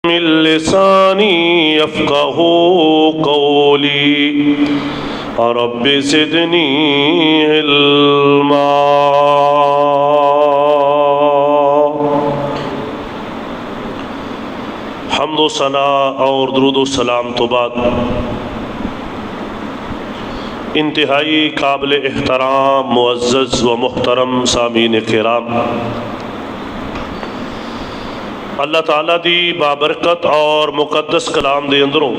मिन लिसानी यफ़क़हू क़ौली रब्बि ज़िदनी इल्मा। हम्दो सना और दुरूद सलाम तो बाद इंतहाई काबिल एहतराम मुअज़्ज़ज़ व मुहतरम सामीन किराम, अल्लाह ताला दी बाबरकत और मुकद्दस कलाम दे अंदरों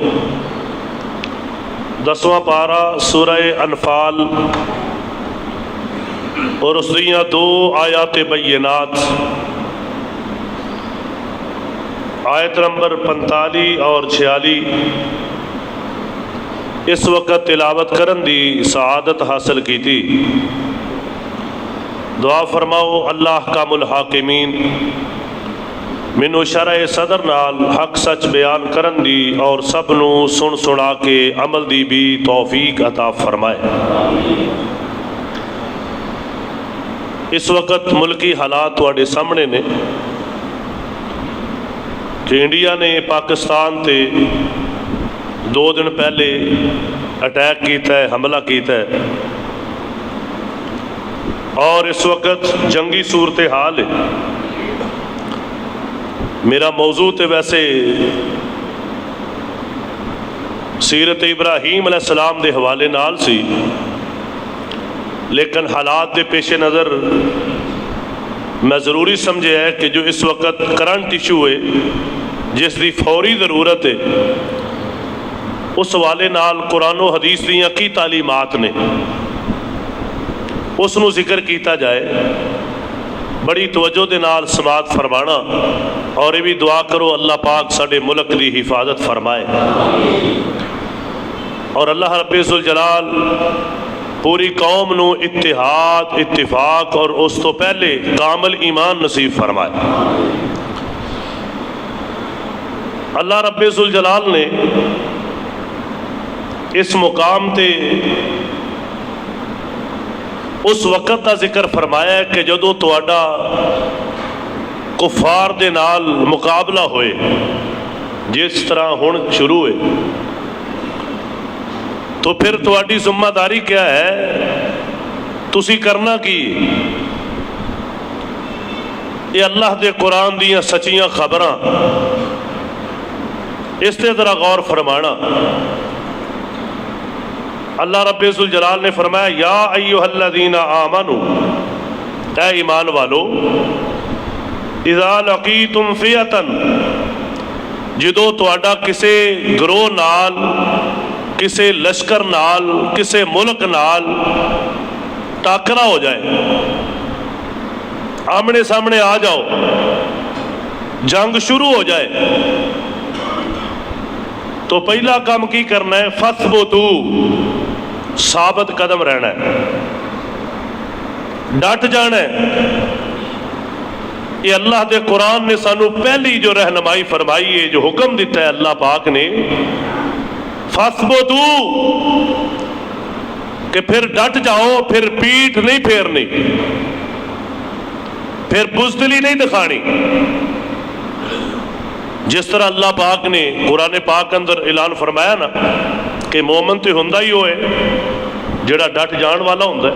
10वां पारा सूरह अनफाल और उस दियां 2 आयात बय्यनात आयत नंबर 45 और 46 इस वक्त तिलावत करन दी सआदत हासिल की थी। दुआ फरमाओ अल्लाह कामुल हाकिमीन मैनू शरह सदर नाल हक सच बयान करन दी और सब नू सुन सुना के अमल दी भी तौफीक अता फरमाए। इस वक्त मुल्की हालात तुहाडे सामने ने कि इंडिया ने पाकिस्तान ते 2 दिन पहले अटैक किया है, हमला किया है और इस वक्त जंगी सूरत हाल है। मेरा मौजू तो वैसे सीरत इब्राहीम अलैहिस्सलाम दे हवाले नाल सी, लेकिन हालात के पेश नज़र मैं ज़रूरी समझे है कि जो इस वक्त करंट इशू है जिसकी फौरी ज़रूरत है उस हवाले नाल कुरान व हदीस दियाँ की तालीमात ने उसनू जिक्र किया जाए। बड़ी तवज्जो दे नाल समात फरमाना और ये भी दुआ करो अल्लाह पाक साडे मुल्क की हिफाजत फरमाए और अल्लाह रब्बुल इज़्ज़त जलाल पूरी कौम नू इत्तिहाद इत्तिफाक और उस तो पहले कामिल ईमान नसीब फरमाए। अल्लाह रब्बुल इज़्ज़त जलाल ने इस मुकाम ते उस वक़्त का जिक्र फरमाया है कि जदों तुहाडा कुफार दे नाल मुकाबला होए जिस तरह हुण शुरू है, तो फिर तुहाडी जिम्मेदारी क्या है, तुसी करना की। ये अल्लाह दे कुरान दियाँ सच्चियाँ खबरां इस ते जरा गौर फरमाना। अल्लाह रब्बुल जलाल ने फरमाया या अय्युहल्लज़ीना आमनू, ऐ ईमान वालो, इज़ा लक़ीतुम फ़ियतन, जदों तुहाडा किसे ग्रोह नाल, किसे लश्कर नाल, किसे मुल्क नाल टाकरा हो जाए, आमने सामने आ जाओ, जंग शुरू हो जाए, तो पहला काम की करना है, फस्बुतू, साबित कदम रहना है, डट जाना है। ये अल्लाह के कुरान ने सानू पहली जो रहनुमाई फरमाई है, जो हुक्म दिता है अल्लाह पाक ने, फस्बुतू, कि फिर डट जाओ, फिर पीठ नहीं फेरनी, फिर बुज़दिली नहीं दिखानी। जिस तरह अल्लाह पाक ने कुरान पाक अंदर ऐलान फरमाया ना कि मोमन तो हुंदा ही होए जिहड़ा डट जान वाला हुंदा है।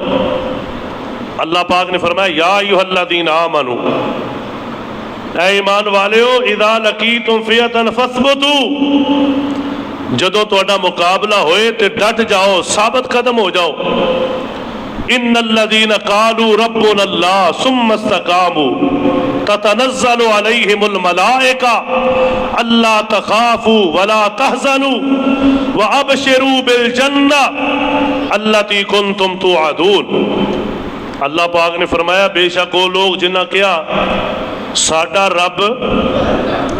अल्लाह पाक ने फरमाया या अय्युहल्लज़ीना आमनू, ऐ ईमान वालियो, इज़ा लक़ीतुम फ़ियतन फस्बुतू, जदों तुहाडा मुकाबला होए तो डट जाओ, साबित कदम हो जाओ। इन्नल्लज़ीना क़ालू रब्बुनल्लाह सुम्मा इस्तक़ामू ततनज़्ज़लु अलैहिमुल मलाइका अल्ला तख़ाफ़ू वला तहज़नू व अबशिरू बिल जन्नह अल्लती कुन्तुम तुअदून। अल्लाह पाक ने फरमाया बेशक वो लोग जिन्हें क्या साडा रब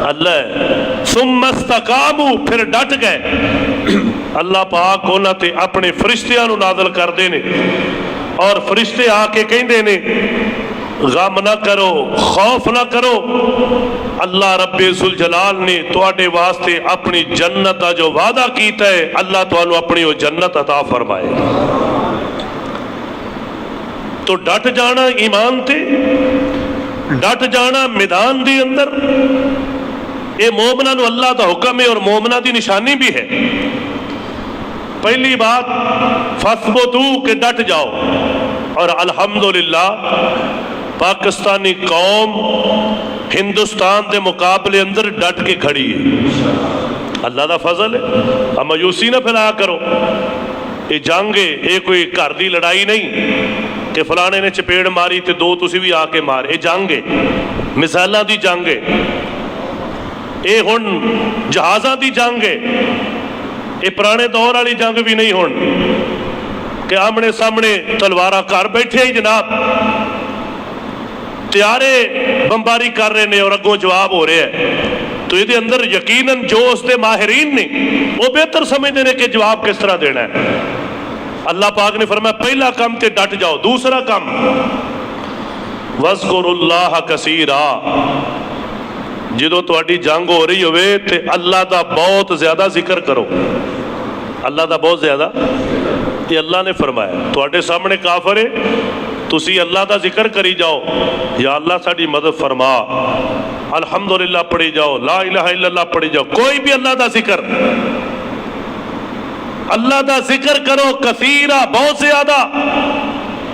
अल्लाह है, सुम्मा इस्तक़ामू, फिर डट गए। अल्लाह पाक उन्हां ते अपने फरिश्तियां नू नाज़िल करदे ने और फरिश्ते आके कहंदे ने गम ना करो, खौफ ना करो, अल्लाह रब्बुल जलाल ने तुहाडे वास्ते अपनी जन्नत का जो वादा किया है, अल्लाह तुहानू अपनी वो जन्नत अता फरमाए। तो डट जाना ईमान ते, डट जाना मैदान के अंदर, ये मोमना नूं अल्लाह का हुक्म है और मोमना की निशानी भी है। पहली बात फसबुतू के डट जाओ। और अल्हम्दुलिल्लाह पाकिस्तानी कौम हिंदुस्तान के मुकाबले अंदर डट के खड़ी है। अल्लाह का फजल है। अब मायूसी ना फैलाया करो। ये जंग है, ये कोई घर की लड़ाई नहीं कि फलाने ने चपेड़ मारी तो दो तुसी भी आके मार। ये जंग है, मिसाइलों की जंग है, ये हुण जहाज़ों की जंग है। ये पुराने दौर वाली जंग भी नहीं हुण कि आमने सामने तलवार घर बैठे ही जनाब त्यारे बंबारी कर रहे हैं और अगों जवाब हो रहा है। तो ये अंदर यकीनन जो उसके माहिरीन ने वो बेहतर समझते हैं कि जवाब किस तरह देना है। अल्लाह पाक ने फरमाया पहला काम ते डट जाओ। दूसरा काम वज़कुरुल्लाह कसीरा, जो तुहाडी जंग हो रही होवे ते अल्लाह का बहुत ज्यादा जिक्र करो। अल्लाह का बहुत ज्यादा, ये अल्लाह ने फरमाया। तुहाडे सामने काफर है, तुसी अल्लाह का जिक्र करी जाओ, या अल्लाह साडी मदद फरमा, अल्हम्दुलिल्लाह पढ़ी जाओ, ला इलाहा इल्लल्लाह पढ़ी जाओ, कोई भी अल्लाह का जिक्र, अल्लाह का जिक्र करो कसीरा, बहुत ज्यादा।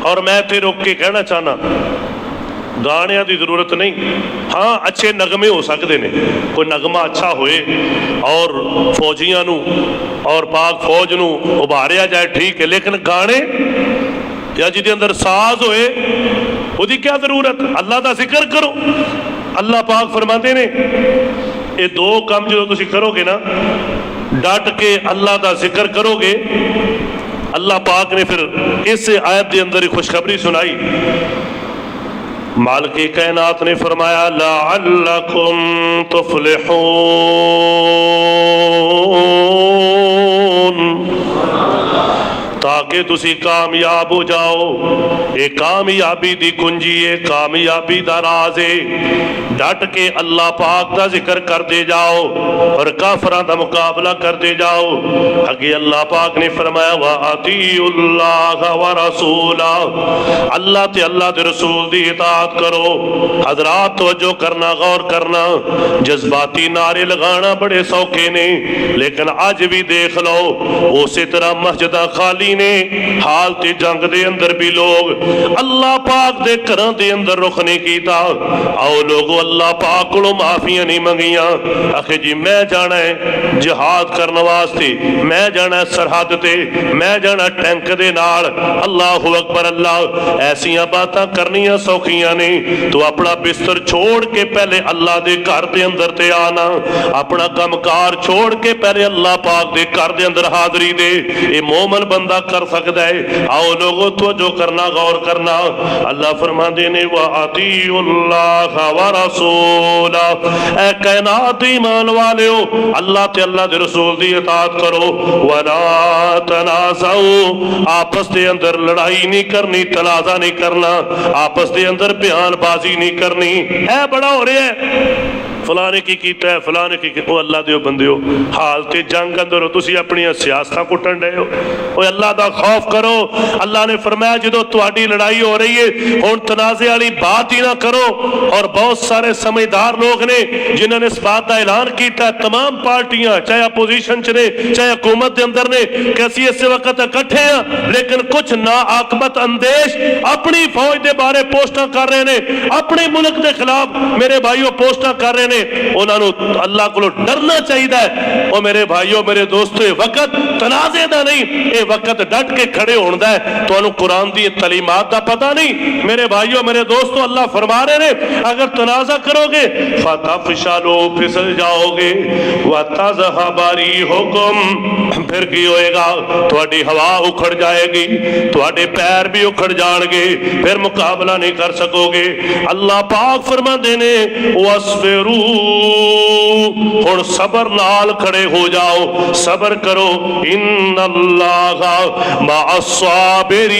और मैं इत्थे रोक के कहना चाहना गाणियां की जरूरत नहीं। हाँ अच्छे नगमे हो सकते हैं, कोई नगमा अच्छा होए और फौजियां नू और पाक फौज नू उभारिया जाए ठीक है, लेकिन गाने या जिहदे अंदर साज होए उसकी क्या जरूरत। अल्लाह का जिक्र करो। अल्लाह पाक फरमाते ने ये दो काम जो तुसी करोगे ना, डट के अल्लाह का जिक्र करोगे, अल्लाह पाक ने फिर इस आयत के अंदर ही खुशखबरी सुनाई। मालिक कायनात ने फरमाया लअल्लकुम तुफ्लिहून, ताकि तुसी कामयाब हो जाओ। ये कामयाबी दी कुंजी है, कामयाबी दा राज है। डट के अल्लाह पाक का जिक्र करते जाओ और काफरां दा मुकाबला करते जाओ। अगे अल्लाह पाक ने फरमाया वा अतीउल्लाह व रसूला, अल्लाह ते अल्लाह दे रसूल दी इताअत करो। हजरात तवज्जो करना, गौर करना। जज्बाती नारे लगाना बड़े सौखे ने, लेकिन अज भी देख लो उसी तरह मस्जिदा खाली ने, हाल ते जंग दे अंदर भी लोग अल्लाह पाक दे घरां दे अंदर रुख नहीं कीता। आओ लोगो अल्लाह पाक कोलों माफियां नहीं मंगियां। आखे जी मैं जाना है जिहाद करने वास्ते, मैं जाना सरहद ते, मैं जाना टैंक दे नाल। अल्लाह अकबर अल्लाह, ऐसियां बातां करनियां सौखियां ने। तो अपना बिस्तर छोड़ के पहले अल्लाह दे घर दे अंदर ते आना, अपना कामकार छोड़ के पहले अल्लाह पाक दे घर दे अंदर हाजरी दे। ये मोमन बंदा कर सकता है। आओ लोगो तो जो करना, गौर करना। अल्लाह फरमाते ने व अतीउल्लाह व रसूला, ऐ कायनात ईमान वालेओ अल्लाह ते अल्लाह दे रसूल दी इताअत करो। वला तनाज़ऊ, आपस दे अंदर लड़ाई नहीं करनी, तनाज़ा नहीं करना, आपस दे अंदर बयानबाजी नहीं करनी। ऐ बड़ा हो रहा है फलाने की कीता है, फलाने की कीता। अल्लाह दे बंदेओ, हाल ते जंग अंदर तुसी अपनी सियासतां कुटन डे हो। अल्लाह दा खौफ करो। अल्लाह ने फरमाया जो तुहाडी लड़ाई हो रही है हुण तनाज़े वाली बात ही ना करो। और बहुत सारे समझदार लोग ने जिन्होंने इस बात का ऐलान किया, तमाम पार्टियां चाहे अपोजिशन च ने चाहे हुकूमत के अंदर ने, कि असीं इस वक्त इकट्ठे हैं, लेकिन कुछ ना आकबत अंदेश अपनी फौज के बारे पोस्टां कर रहे हैं, अपने मुल्क के खिलाफ मेरे भाईओ पोस्टां कर रहे हैं। उन्होंने अल्लाह को डरना चाहिए। और मेरे भाईओ मेरे दोस्तों, ये वक्त तनाज़े दा नहीं, ये वक्त डट के खड़े होने दा है। तुहानू कुरान दी तलीमात दा पता नहीं मेरे भाईओ मेरे दोस्तों। अल्लाह फरमा रहे हैं अगर तनाज़ा करोगे फतफशलू, फिसल जाओगे, व तज़हब रिहुकुम, फिर की होएगा, तुहाडी हवा उखड़ जाएगी, तुहाडे पैर भी उखड़ जाएंगे, फिर मुकाबला नहीं कर सकोगे। अल्लाह पाक फरमाते ने वस्बिरू, हुण सबर नाल खड़े हो जाओ, सबर करो। इन्नल्लाह मअस्साबिरीन,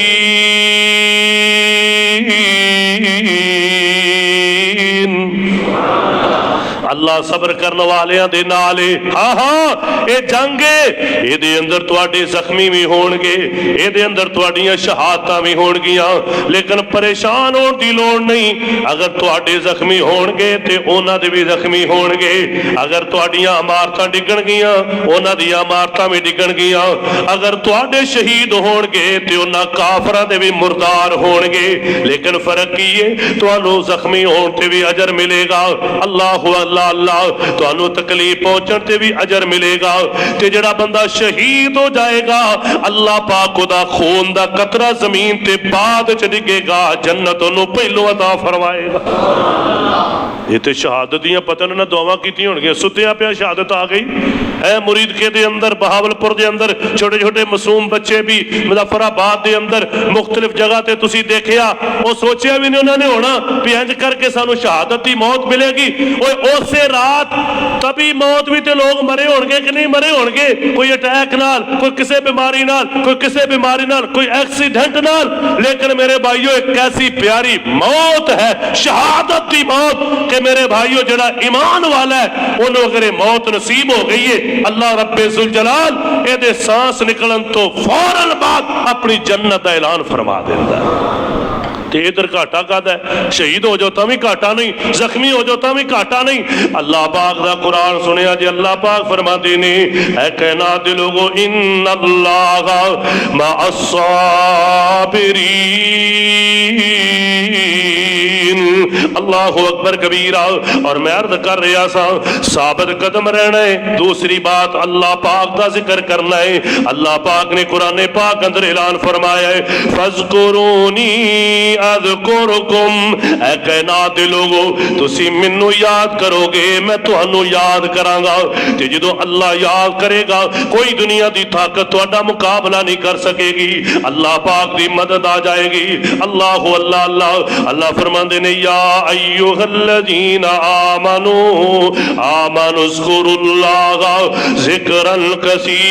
अल्लाह सबर करने वालियां दे नाल है। हाँ हाँ ये जंग है, ये अंदर तुहाडे जख्मी भी होणगे, ये अंदर तुहाडियां शहादतां भी होणगियां, लेकिन परेशान होने की लोड़ नहीं। अगर तुहाडे जख्मी होणगे ते उन्हां दे भी जख्मी होणगे, अगर तुहाडियां इमारतां डिगणगियां उन्हां दियां इमारतां भी डिगणगियां, अगर तुहाडे शहीद होणगे ते उन्हां काफरां दे भी मुर्दार होणगे। लेकिन फर्क की है, तुहानू जख्मी होने ते भी अजर मिलेगा, अल्लाह अल्लाह अल्लाह, तुहानू तकलीफ पहुंचने ते भी अजर मिलेगा। ते जिहड़ा बंदा शहीद हो जाएगा, अल्लाह पाक उहदा खून दा कतरा जमीन ते बाद च डिगेगा, जन्नत उहनू पहलों अता फरमाएगा। ये तो शहादत दियां पता ना दुआवां कीती होणगियां, सुत्तिया पिया शहादत आ गई है। मुरीद के दे अंदर, बहावलपुर दे अंदर छोटे छोटे मासूम बच्चे भी, मुजफ्फराबाद दे अंदर मुख्तलिफ जगह ते तुसी देखिया, वो सोचिया भी नहीं उन्होंने होना भी इंज करके सानू शहादत की मौत मिलेगी। उसे रात तभी मौत भी तो लोग मरे होणगे कि नहीं मरे होणगे, कोई अटैक नाल, कोई किसी बीमारी नाल, कोई किसी बीमारी नाल, कोई एक्सीडेंट नाल। लेकिन मेरे भाइयों एक ऐसी प्यारी मौत है, शहादत की मौत, कि मेरे भाइयों जड़ा ईमान वाला है उन्होंने अगर मौत नसीब हो गई है, अल्लाह रब्बे जुल जलाल एदे सांस निकलन तो फौरन बाद अपनी जन्नत का ऐलान फरमा देता है। इधर घाटा कादा है, शहीद हो जाओ तभी घाटा नहीं, जख्मी हो जाओ तभी घाटा नहीं। अल्लाह पाक दा कुरान सुनिया जी, अल्लाह पाक फरमाते ने, ऐ कायनात दे लोगो, इन्नल्लाहा मअस साबिरीन, अल्लाहु अकबर कबीरा। और मैं अर्ज कर रहा सा, साबित कदम रहना है। दूसरी बात, अल्लाह पाक का जिक्र करना है। अल्लाह पाक ने कुरान पाक अंदर ऐलान फरमाया है, फज़कुरूनी अज़कुरुकुम, ऐ कायनात दे लोगो तुसी मैनू याद करोगे, मैं तुहानू याद करांगा। ते जदों अल्लाह याद करेगा, कोई दुनिया की ताकत तुहाडा मुकाबला नहीं कर सकेगी, अल्लाह पाक की मदद आ जाएगी। अल्लाह अल्लाह अल्लाह अल्लाह फरमाते ने, या अय्युहल्लज़ीना आमनू उज़्कुरुल्लाह ज़िक्रन कसीरा,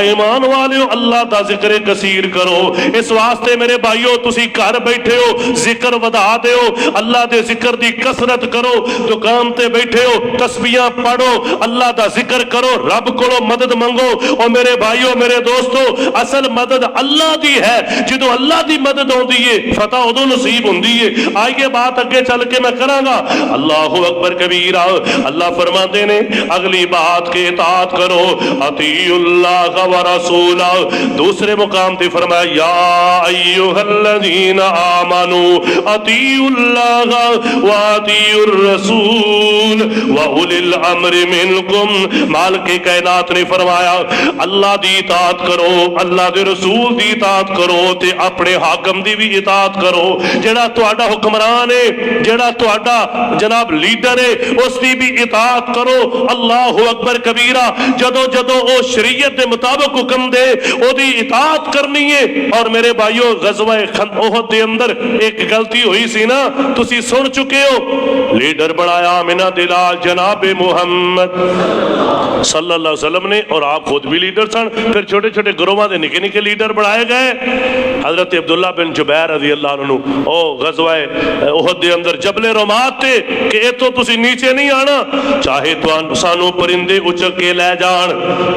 ईमान वालियो अल्लाह दा जिक्र कसीर करो। इस वास्ते मेरे भाइयों तुसी घर बैठे हो, जिक्र वधा दिओ, अल्लाह दे जिक्र दी कसरत करो। दुकान ते बैठे हो, तस्बीहां पढ़ो, अल्लाह दा जिक्र करो, रब कोलों मदद मंगो। और मेरे भाइयों मेरे दोस्तों, असल मदद अल्लाह दी है। जदों अल्लाह दी मदद होती है, फतह उदों नसीब होती है। आइए बात अगे चल के मैं करांगा। अल्लाहु अकबर कबीरा। अल्लाह फरमाते ने, अगली बात के इताअत करो, अतीउल्लाह व रसूला। दूसरे मुकाम पे फरमाया, या अय्युहल्लज़ीना आमनू अतीउल्लाह व अतीउर रसूल व उलिल अम्रि मिनकुम। मालिक कायनात ने फरमाया, अल्लाह दी इताअत करो, अल्लाह दे रसूल दी इताअत करो, ते अपने हाकम दी भी इताअत करो। जेड़ा तुहाडा हुक्मरान है, जेड़ा तुहाडा जनाब लीडर है, उसकी भी इताअत करो। अल्लाहु अकबर कबीरा। जदों जदों वो शरीयत के मुताबिक हुक्म दे, ओदी इताअत करनी है। और मेरे भाइयों, गज़वा उहद दे अंदर एक गलती हुई सी ना, तुसी सुन चुके हो। लीडर बनाया मिना दिलाल जनाब मुहम्मद सल्लल्लाहु अलैहि वसल्लम ने, और आप खुद भी लीडर सन। फिर छोटे छोटे ग्रोहां दे निके निके लीडर बनाए गए। हजरत अब्दुल्ला बिन जुबैर रज़ी अल्लाह अन्हु ओ गज़वा उहद दे अंदर जबले रोमात थे कि इतों तुसी नीचे नहीं आना, चाहे सानू परिंदे उचक के लै जान,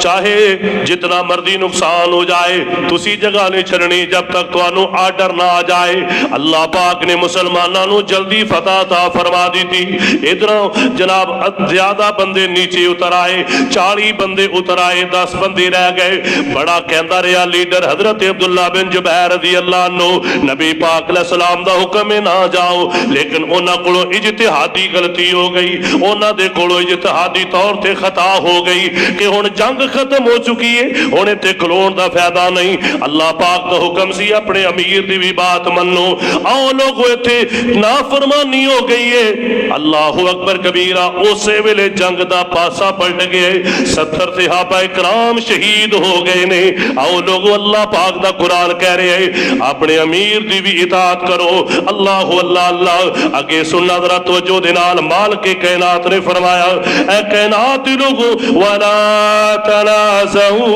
चाहे जितना मर्जी नुकसान हो जाए, तुसी जगह नहीं छड़नी जब तक तुहानू आर्डर ना आ जाए। अल्लाह पाक ने मुसलमानों को जल्दी फतह ता फरमा दी थी। इधरों जनाब ज्यादा बंदे नीचे उतर आए, 40 बंदे उतर आए, 10 बंदे रह गए। बड़ा कहता रहा लीडर हजरत अब्दुल्ला बिन जुबैर रज़ी अल्लाह अन्हु, नबी पाक अलैहिस्सलाम दा हुक्म है ना जाओ, लेकिन उन्हां कोलों इजतिहादी गलती हो गई, उन्हां दे कोलों इजतिहादी तौर ते खता हो गई कि हुण जंग खत्म हो चुकी है, हुण इत्थे खलोण दा फायदा नहीं। अल्लाह पाक दा हुक्म सी अपने अमीर दी भी बात मन्नो। आओ लोगो इत्थे नाफरमानी हो गई है। अल्लाहु अकबर कबीरा। उसे वेले जंग दा पासा पलट गया, 70 सहाबा इकराम शहीद हो गए ने। आओ लोगो, अल्लाह पाक दा कुरान कह रहे हैं, अपने अमीर दी भी इताअत करो। अल्लाह अल्लाह अल्लाह। अगे सुनना जरा तवज्जो दे नाल। मालिक कायनात ने फरमाया, ऐ कायनात दे लोगो, वला तनाज़ऊ,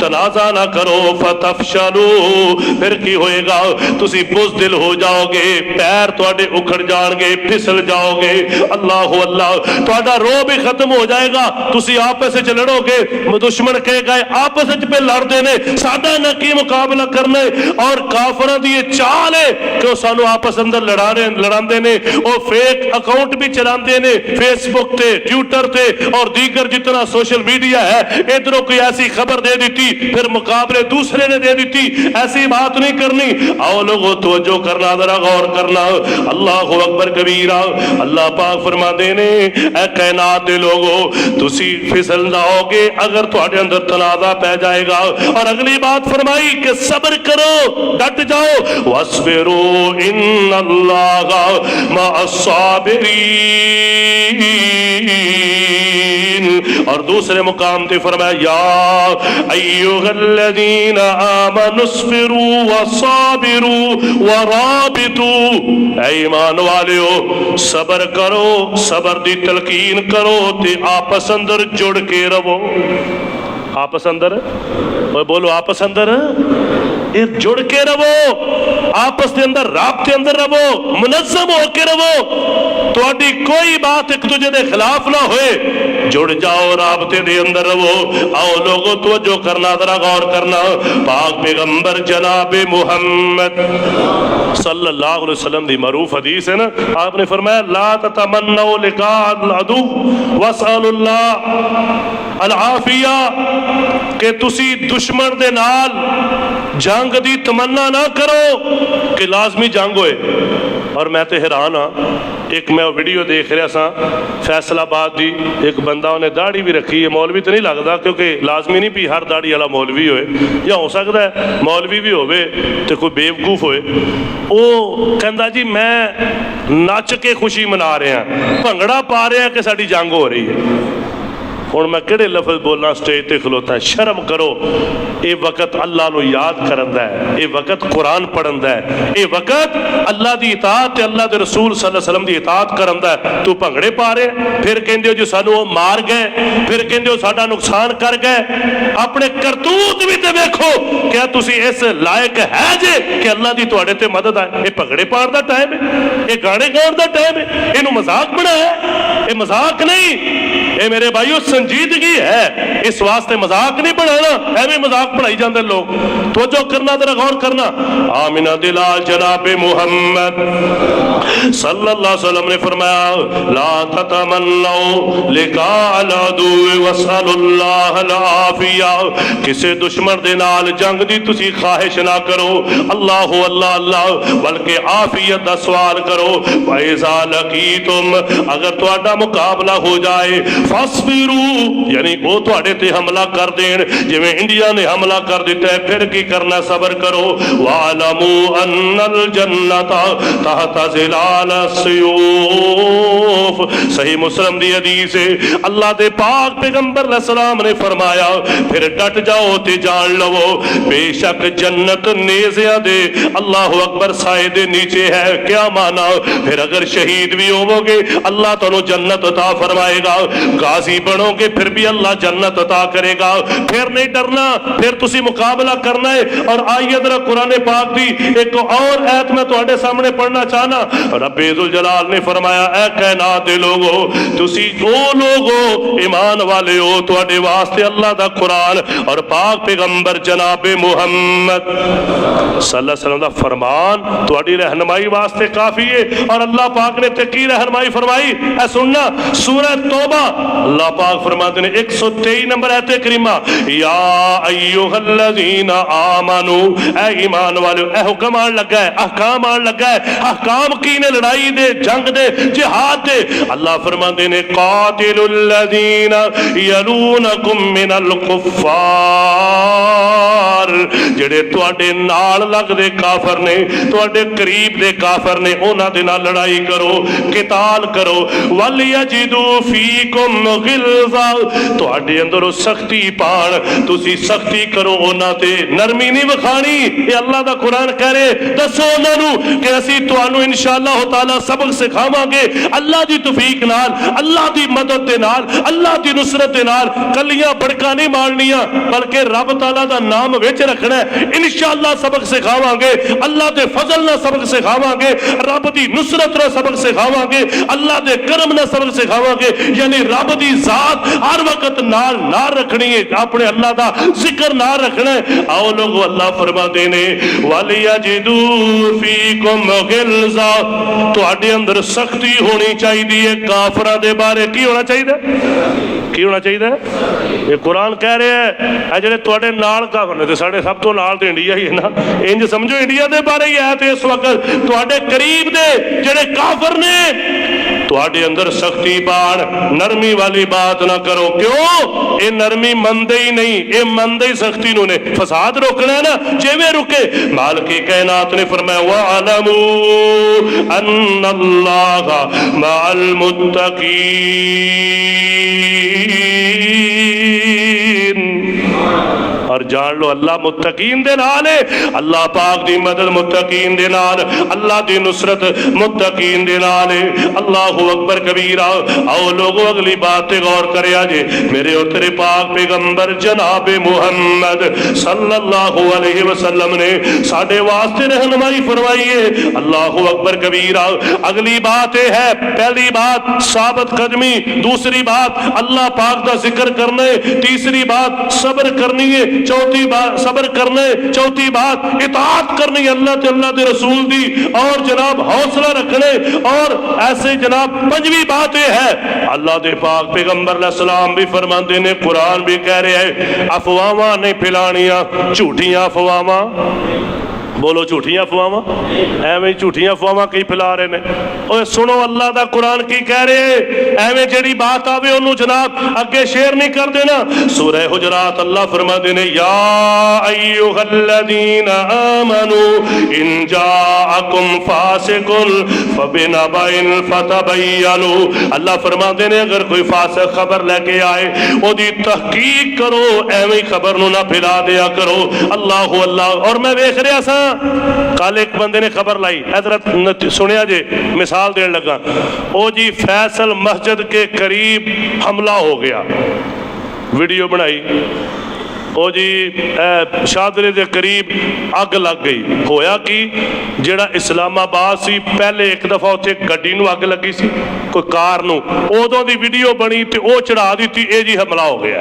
तनाज़ा ना करो, फतफशलू फिर की होएगा, तुसी बुज़दिल हो जाओगे, पैर तुहाडे उखड़ जाएंगे, फिसल जाओगे। अल्लाह अल्लाह, तुहाडा रोह भी खत्म हो जाएगा, तुसी आपस में लड़ोगे। दुश्मन कहेगा आपस में पे लड़ते ने, साडा ना की मुकाबला करना है। और काफिरां दी ये चाल है कि सानू आपस अंदर लड़ाते ने, और फेक अकाउंट भी चलाते ने फेसबुक ते, ट्विटर ते और दीगर जितना सोशल मीडिया है। इधरों कोई ऐसी खबर दे दी, फिर मुकाबले दूसरे ने दे दी। ऐसी बात नहीं करनी। आओ लोगों तवज्जो करना, जरा गौर करना। अल्लाह अकबर कबीरा। अल्लाह पाक फरमाते ने ऐ कायनात दे लोगो, तुसी फिसल जाओगे अगर तुहाडे अंदर तनाज़ा पै जाएगा। और अगली बात फरमाई कि सब्र करो, डट जाओ। वस्बिरू इन्नल्लाहा मअस्साबिरीन। और दूसरे मुकाम पे फरमाया या अय्युहल्लज़ीना आमनुस्बिरू वसाबिरू वराबितू। ऐ ईमान वालियो, सबर करो, सबर दी तलकीन करो ते आपस अंदर जुड़ के रहो। आपस अंदर बोलो, आपस अंदर जुड़ के रहो, आपस के अंदर राबते अंदर रहो, मुनज़्ज़म होके रहो। तुहाडी कोई बात एक दूजे के खिलाफ ना होए, जुड़ जाओ, राबते दे अंदर रहो। आओ लोगो तवज्जो करना, जरा गौर करना। पाक पैगंबर जनाबे मुहम्मद सल्लल्लाहु अलैहि वसल्लम दी मरूफ हदीस है ना, आपने फरमाया ला ततमन्नौ लिका अदु वसअलुल्लाह अल आफिया, कि तुसी दुश्मन दे नाल जंग दी तमन्ना ना करो कि लाजमी जंग होए। और मैं तो हैरान हाँ, एक मैं वीडियो देख रहा सा फैसलाबाद की, एक बंदा उन्हें दाढ़ी भी रखी है, मौलवी तो नहीं लगता क्योंकि लाजमी नहीं भी हर दाढ़ी वाला मौलवी होए, या हो सकता है मौलवी भी होवे तो कोई बेवकूफ होए। वो कहता जी मैं नच के खुशी मना रहा, भंगड़ा पा रहा कि साड़ी जंग हो रही है। हुण मैं किहड़े लफज बोलना स्टेज ते खलोता है? शर्म करो। ये वक्त अल्लाह नू याद करन दा है, ये वक्त कुरान पढ़न दा है, ये वक्त अल्लाह दी इताअत ते अल्लाह दे रसूल सल्लल्लाहु अलैहि वसल्लम दी इताअत करन दा है। तू भंगड़े पा रहे, फिर कहंदे हो जी सानू मार गए, फिर कहंदे हो साडा नुकसान कर गए। अपने करतूत भी ते देखो, क्या तुसी इस लायक है जे कि अल्लाह दी तुहाडे ते मदद आए? ये भंगड़े पाण दा टाइम है, ये गाने गाउण दा टाइम है, इनू मजाक बनाया? ये मजाक नहीं, ये मेरे भाइयों संजीदगी है। इस वास्ते मजाक नहीं बनाना, ऐਵੇਂ मजाक बनाई जाते लोग। तो जो करना जरा गौर करना। आमिना दिलाल जनाबे मुहम्मद सल्लल्लाहु अलैहि वसल्लम ने फरमाया ला ततमन्नौ लिका अदु वसअलुल्लाह अल आफिया, किसी दुश्मन दे नाल जंग दी तुसी ख्वाहिश ना करो, अल्लाह अल्लाह अल्लाह, बल्कि आफियत दा सवाल करो। फइज़ा लकीतुम, अगर तुहाडा मुकाबला हो जाए, फस्बिरू, यानी वो तुहाडे ते हमला कर देन जिवें इंडिया ने हमला कर दिता है, फिर की करना? सबर करो। वालमू अन्नल जन्नता तहत ज़िलाल अस्यूफ। सही मुस्लिम दी हदीस है, अल्लाह दे पाक पैगंबर अलैहिस्सलाम ने फरमाया फिर डट जाओ ते जान लवो, बेशक जन्नत नेज़िया दे अल्लाह अकबर साए दे नीचे है। क्या माना? फिर अगर शहीद भी होवोगे अल्लाह तुहानू जन्नत अता फरमाएगा, गाजी बनोगे फिर भी अल्लाह जन्नत अता करेगा। फिर नहीं डरना, फिर तुसी मुकाबला करना है। और आइए जरा कुरान पाक दी एक और आयत मैं तुहाडे सामने पढ़ना चाहना। रब्बे जुल जलाल ने फरमाया ऐ कायनात दे लोगो, तुसी ओ लोगो ईमान वाले हो, तुहाडे वास्ते अल्लाह दा कुरान और पाक पैगंबर जनाबे मुहम्मद सल्लल्लाहु अलैहि वसल्लम दा फरमान तुहाडी रहनुमाई वास्ते काफी है। और अल्लाह पाक ने ते की रहनुमाई फरमाई, ऐ सुनना, सूरह तौबा अल्लाह पाक फरमाते हैं 123 नंबर आयत करीमा, या अय्युहल्लज़ीना आमनू, ऐ ईमान वालों, ऐ हुक्म आन लगा है, अहकाम आन लगा है। अहकाम की ने? लड़ाई दे, जंग दे, जिहाद दे। अल्लाह फरमाते हैं कातिलुल्लज़ीना यलूनकुम मिनल कुफ्फार, जेड़े तुहाडे नाल लगदे काफर ने, तुहाडे करीब दे काफर ने, उन्हां दे नाल लड़ाई करो, किताल करो। वल यजिदू फीकुम गिल्ज़ा, तुहाडे अंदर अंदर सख्ती पाण, तुसी सख्ती करो उन्हां ते, नरमी नहीं विखानी। ये अल्लाह दा कुरान कह रहे, दसो उन्होंने कि असी तुहानू इंशाअल्लाह तआला सबक सिखावांगे अल्लाह दी तौफीक नाल, अल्लाह दी मदद दे नाल, अल्लाह दी नुसरत दे नाल। कलियां बड़का नहीं मारनियां, बल्कि रब तआला दा नाम विच रखना है। इंशाअल्लाह सबक सिखावांगे, अल्लाह दे फजल नाल सबक सिखावांगे, रब दी नुसरत नाल सबक सिखावांगे, अल्लाह दे करम नाल सबक सिखावांगे। यानी रब दी जात हर वक्त नाल नाल रखनी है, अपने अल्लाह दा जिक्र नाल रखना है। आओ लोग, अल्लाह फरमाते ने वलियजिदू फीकुम गिल्ज़ा, तुहाडे अंदर सख्ती होनी चाहिए है। काफिरां दे बारे की होना चाहिए, की होना चाहिए? ये कुरान कह रहा है जेडे तुहाडे नाल काफिर ने, साडे सब तो नाल ते इंडिया ही है ना, इंज समझो इंडिया दे बारे ही है। तो इस वक्त तुहाडे करीब दे जेडे काफिर ने, तुहाडे अंदर सख्ती पाण, नरमी वाली बात ना करो। क्यों? ये नरमी मनदे ही नहीं, ये मनदे ही सख्ती नूं ने। फसाद रोकना है ना, जिवें रुके। मालिक कायनात ने फरमाया वअलमू अन्नल्लाहा मअल मुत्तकीन, और जान लो अल्लाह मुत्तकीन दे नाल है। अल्लाह पाक दी मदद मुत्तकीन दे नाल, अल्लाह दी नुसरत मुत्तकीन दे नाल है। अल्लाहु अकबर कबीरा। आओ लोगो, अगली बात पे गौर करया जे। मेरे और तेरे पाक पैगंबर जनाब मुहम्मद सल्लल्लाहु अलैहि वसल्लम ने साडे वास्ते रहनुमाई फरमाई है। अल्लाहु अकबर कबीरा। अगली बात यह है, पहली बात साबित कदमी, दूसरी बात अल्लाह पाक दा जिक्र करना है, तीसरी बात सब्र करनी है, चौथी बात सब्र करना है, चौथी बात इताअत करनी है अल्लाह ते अल्लाह दे रसूल दी, और जनाब हौसला रखने। और ऐसे जनाब पंजवी बात यह है, अल्लाह दे पाक पैगंबर अलैहि सलाम भी फरमाते ने, कुरान भी कह रहे हैं, अफवाहां नहीं फैलानियां, झूठियां अफवाहां। बोलो झूठियां अफवाहां, एवं झूठियां अफवाहां कई फैला रहे ने। ओए सुनो अल्लाह दा कुरान की कह रहे हैं, एवं जेड़ी बात आवे ओनू जनाब अगे शेयर नहीं कर देना। सूरह हुजरात अल्लाह फरमाते ने, या अय्युहल्लज़ीना आमनू इन जाअकुम फासिकुन फबिनबइन फतबय्यनु। अल्लाह फरमाते ने, अगर कोई फासिक खबर लेके आए ओदी तहकीक करो, एवं खबर नू ना फैला दिया करो। अल्लाह अल्लाह। और मैं वेख रहा सा, कल एक बंदे ने खबर लाई, हजरत सुनिया जे, मिसाल देने लगा। ओ जी फैसल मस्जिद के करीब हमला हो गया, वीडियो बनाई। ओ जी शादरे के करीब अग लग गई। होया कि जेड़ा इस्लामाबाद सी, पहले एक दफा उत्थे गड्डी नूं अग लगी सी, कोई कार नूं, उदों दी वीडियो बनी ते ओ चढ़ा दी, ये जी हमला हो गया।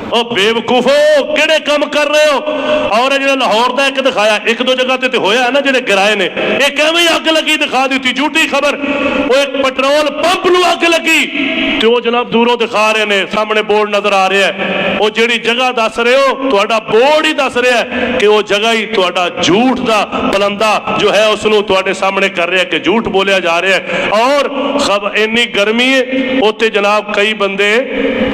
ओ बेवकूफो, किहड़े काम कर रहे हो? और जो लाहौर का एक दिखाया, एक दो जगह ते होया है ना, जेडे गिराए ने, एक एवं अग लगी दिखा दी, झूठी खबर। वो एक पेट्रोल पंप नूं अग लगी, तो वो जनाब दूरों दिखा रहे ने, सामने बोर्ड नजर आ रहा है। वो जिहड़ी जगह दस रहे हो, तुहाडा बोर्ड ही दस रहा है कि वो जगह ही तुहाडा झूठ दा बलंदा जो है उसनूं तुहाडे सामने कर रहा है कि झूठ बोलिया जा रहा है। और इन्नी गर्मी है, उत्ते जनाब कई बंदे